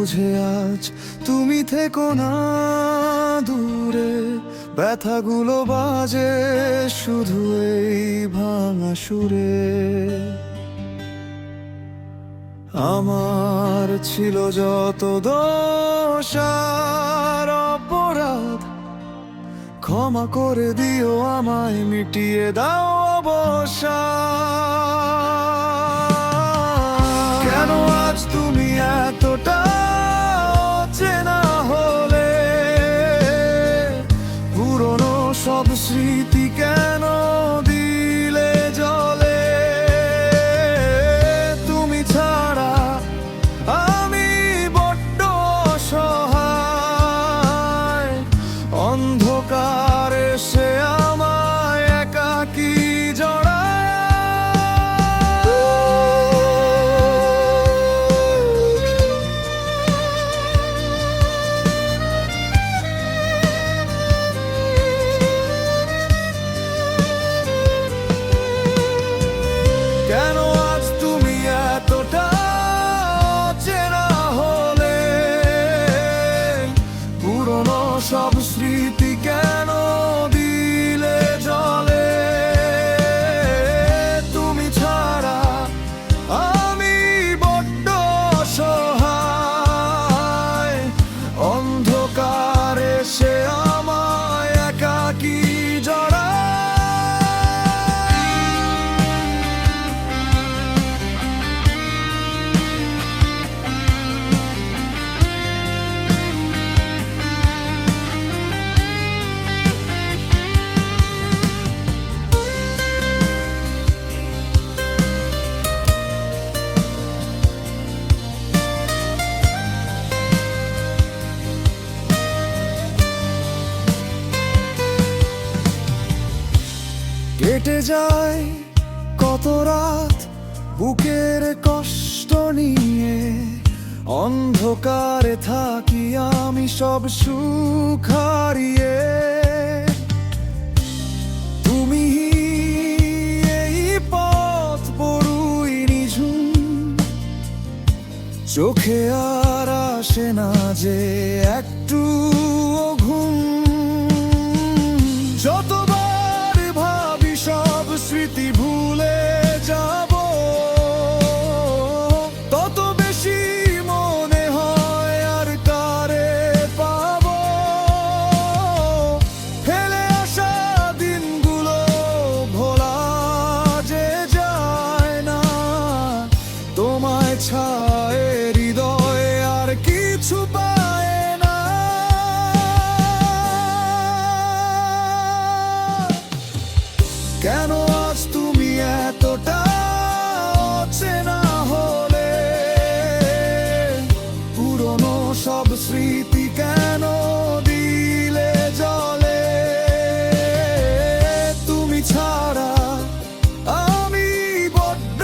বুঝে আজ তুমি থেকো না দূরে, ব্যথাগুলো বাজে শুধু এই ভাঙা সুরে। আমার ছিল যত দোষ আর অপরাধ, ক্ষমা করে দিও আমায়, মিটিয়ে দাও অবসাদ। কেন আজ তুমি এতটা অচেনা হলে, পুরনো সব স্মৃতি কেন দিলে জলে? তুমি ছাড়া আমি বড্ড অসহায়, অন্ধকার এসে আমায় একাকী জড়ায়। কেন আজ তুমি এতটা অচেনা হলে, পুরনো সব স্মৃতি কেন দিলে জলে? তুমি ছাড়া আমি বড্ড অসহায়, অন্ধকার এসে আমায় একাকী জড়ায়। কেটে যায় কত রাত বুকের কষ্ট নিয়ে, অন্ধকারে থাকি আমি সব সুখ হারিয়ে। তুমি এই পথ বড়ই নিঝুম, চোখে আর আসে না যে একটু ঘুম। যতবার ভাবি সব স্মৃতি ভুলে যাব, তত বেশি মনে হয় আর কারে পাবো। ফেলে আসা দিনগুলো ভোলা যে যায় না, তোমায় ছায় হৃদয় আর কিছু পায় না। কেন আজ তুমি এতটা অচেনা হলে, পুরনো সব স্মৃতি কেন দিলে জলে? তুমি ছাড়া আমি বড্ড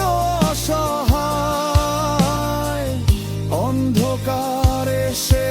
অসহায়, অন্ধকার এসে